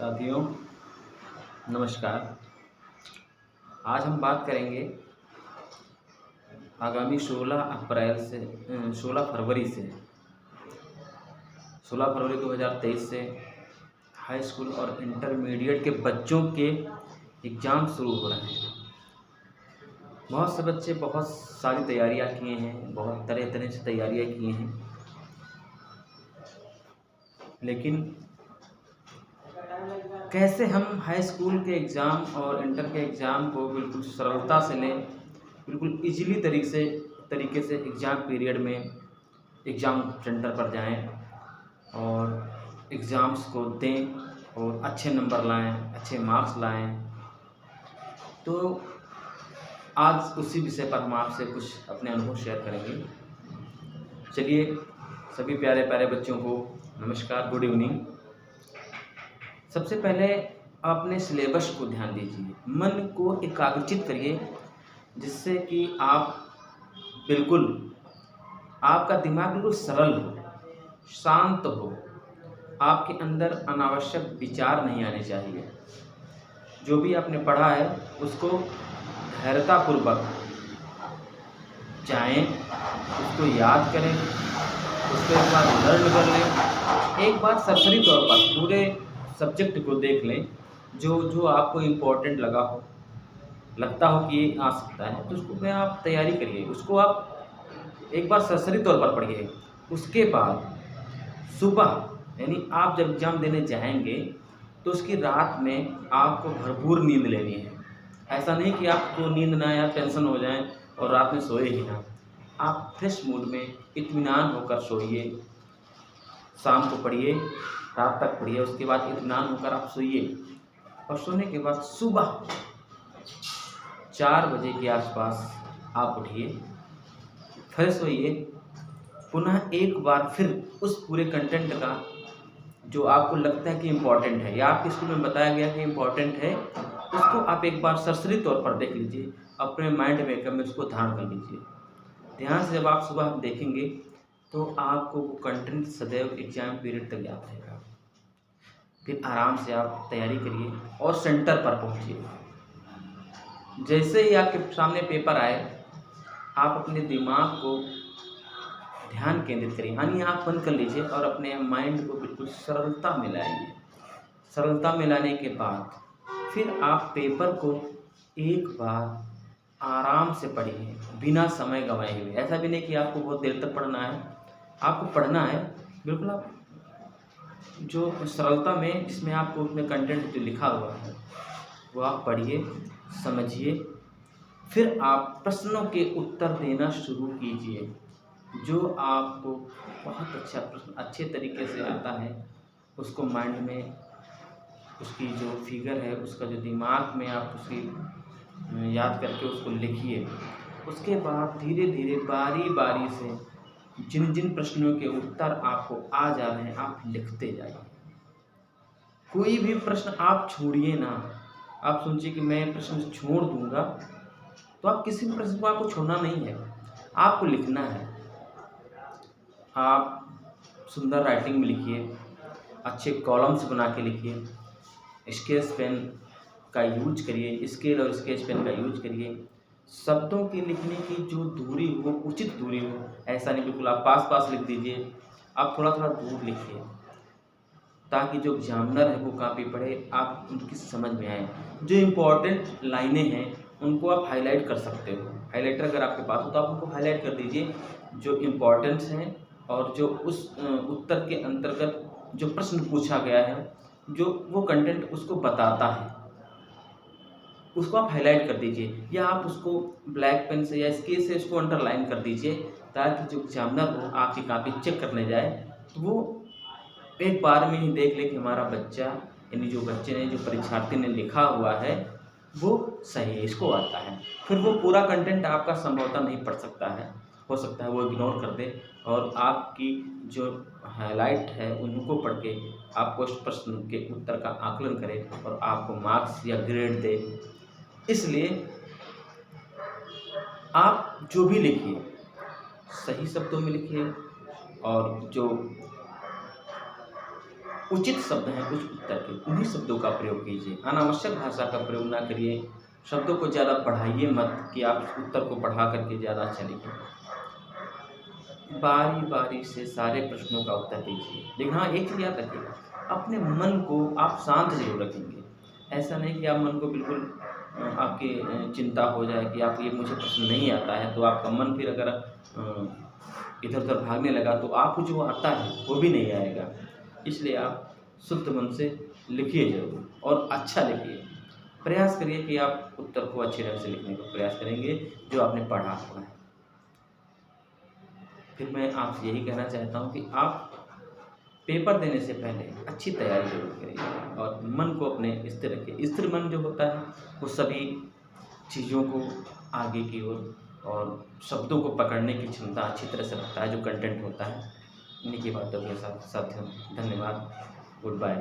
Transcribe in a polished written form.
साथियों, नमस्कार। आज हम बात करेंगे आगामी 16 फरवरी से 2023 से हाई स्कूल और इंटरमीडिएट के बच्चों के एग्ज़ाम शुरू हो रहे हैं। बहुत से बच्चे बहुत सारी तैयारियां किए हैं, बहुत तरह तरह से तैयारियां किए हैं, लेकिन कैसे हम हाई स्कूल के एग्ज़ाम और इंटर के एग्ज़ाम को बिल्कुल सरलता से लें, बिल्कुल ईजीली तरीके से एग्ज़ाम पीरियड में एग्ज़ाम सेंटर पर जाएं और एग्ज़ाम्स को दें और अच्छे नंबर लाएं, अच्छे मार्क्स लाएं। तो आज उसी विषय पर हम आपसे कुछ अपने अनुभव शेयर करेंगे। चलिए, सभी प्यारे प्यारे बच्चों को नमस्कार, गुड इवनिंग। सबसे पहले अपने सिलेबस को ध्यान दीजिए, मन को एकाग्रचित करिए, जिससे कि आपका दिमाग बिल्कुल सरल हो, शांत हो, आपके अंदर अनावश्यक विचार नहीं आने चाहिए। जो भी आपने पढ़ा है उसको धैर्यतापूर्वक जाएं, उसको याद करें, उसको एक बार लर्न कर लें, एक बार सरसरी तौर पर पूरे सब्जेक्ट को देख लें। जो आपको इम्पोर्टेंट लगता हो कि ये आ सकता है, तो उसको में आप तैयारी करिए, उसको आप एक बार सरसरी तौर पर पढ़िए। उसके बाद सुबह यानी आप जब एग्ज़ाम देने जाएंगे तो उसकी रात में आपको भरपूर नींद लेनी है। ऐसा नहीं कि आपको नींद ना आए, आप टेंशन हो जाएं और रात में सोए ही ना। आप फ्रेश मूड में इत्मीनान होकर सोइए, शाम को पढ़िए, रात तक पढ़िए, उसके बाद इत्मीनान होकर आप सोइए और सोने के बाद सुबह 4 बजे के आसपास आप उठिए, फ्रेश होइए, पुनः एक बार फिर उस पूरे कंटेंट का जो आपको लगता है कि इम्पॉर्टेंट है या आपके स्कूल में बताया गया कि इम्पॉर्टेंट है, उसको आप एक बार सरसरी तौर पर देख लीजिए, अपने माइंड मेकअप में उसको धारण कर लीजिए। ध्यान से जब आप सुबह देखेंगे तो आपको वो कंटेंट सदैव एग्ज़ाम पीरियड तक याद रहेगा। फिर आराम से आप तैयारी करिए और सेंटर पर पहुंचिए। जैसे ही आपके सामने पेपर आए, आप अपने दिमाग को ध्यान केंद्रित करिए, यानी आँख बंद कर लीजिए और अपने माइंड को बिल्कुल सरलता में लाइए। सरलता में लाने के बाद फिर आप पेपर को एक बार आराम से पढ़िए, बिना समय गंवाए हुए। ऐसा भी नहीं कि आपको बहुत देर तक पढ़ना है, आपको पढ़ना है बिल्कुल आप जो सरलता में, जिसमें आपको उसमें कंटेंट जो लिखा हुआ है वो आप पढ़िए, समझिए। फिर आप प्रश्नों के उत्तर देना शुरू कीजिए। जो आपको बहुत अच्छा प्रश्न अच्छे तरीके से आता है, उसको माइंड में उसकी जो फिगर है, उसका जो दिमाग में आप उसकी याद करके उसको लिखिए। उसके बाद धीरे धीरे बारी बारी से जिन जिन प्रश्नों के उत्तर आपको आ जा रहे हैं, आप लिखते जाइए। कोई भी प्रश्न आप छोड़िए ना। आप सोचिए कि मैं प्रश्न छोड़ दूंगा, तो आप किसी भी प्रश्न को आपको छोड़ना नहीं है, आपको लिखना है। आप सुंदर राइटिंग में लिखिए, अच्छे कॉलम्स बना के लिखिए, स्केच पेन का यूज करिए, स्केल और स्केच पेन का यूज करिए। शब्दों के लिखने की जो दूरी हो, उचित दूरी हो, ऐसा नहीं बिल्कुल आप पास पास लिख दीजिए, आप थोड़ा थोड़ा दूर लिखिए, ताकि जो एग्जामिनर है वो कापी पढ़े, आप उनकी समझ में आए। जो इम्पोर्टेंट लाइनें हैं उनको आप हाईलाइट कर सकते हो। हाईलाइटर अगर आपके पास हो तो आप उनको हाईलाइट कर दीजिए, जो इम्पोर्टेंट्स हैं और जो उस उत्तर के अंतर्गत जो प्रश्न पूछा गया है, जो वो कंटेंट उसको बताता है, उसको आप हाईलाइट कर दीजिए, या आप उसको ब्लैक पेन से या स्केच से उसको अंडरलाइन कर दीजिए, ताकि जो एग्जामिनर हो आपकी कॉपी चेक करने जाए तो वो एक बार में ही देख ले कि हमारा बच्चा, यानी जो बच्चे ने, जो परीक्षार्थी ने लिखा हुआ है वो सही है, इसको आता है। फिर वो पूरा कंटेंट आपका संभवतः नहीं पढ़ सकता है, हो सकता है वो इग्नोर कर दे और आपकी जो हाईलाइट है उनको पढ़ के आपको उस प्रश्न के उत्तर का आकलन करे और आपको मार्क्स या ग्रेड दे। इसलिए आप जो भी लिखिए सही शब्दों में लिखिए और जो उचित शब्द हैं उस उत्तर के, उन्हीं शब्दों का प्रयोग कीजिए। अनावश्यक भाषा का प्रयोग ना करिए, शब्दों को ज़्यादा बढ़ाइए मत कि आप उस उत्तर को बढ़ा करके ज़्यादा अच्छा लिखें। बारी बारी से सारे प्रश्नों का उत्तर दीजिए, लेकिन हाँ एक चीज़ याद रखिएगा, अपने मन को आप शांत जरूर रखेंगे। ऐसा नहीं कि आप मन को बिल्कुल आपकी चिंता हो जाए कि आप ये मुझे प्रश्न नहीं आता है, तो आपका मन फिर अगर इधर उधर भागने लगा तो आपको जो आता है वो भी नहीं आएगा। इसलिए आप शुद्ध मन से लिखिए जरूर और अच्छा लिखिए। प्रयास करिए कि आप उत्तर को अच्छे ढंग से लिखने का प्रयास करेंगे जो आपने पढ़ा हुआ है। फिर मैं आपसे यही कहना चाहता हूँ कि आप पेपर देने से पहले अच्छी तैयारी जरूर करिए और मन को अपने स्थिर रखिए। स्थिर मन जो होता है वो सभी चीज़ों को आगे की ओर और शब्दों को पकड़ने की क्षमता अच्छी तरह से रखता है, जो कंटेंट होता है। इन्हीं की बातों के साथ साथियों, धन्यवाद, गुड बाय।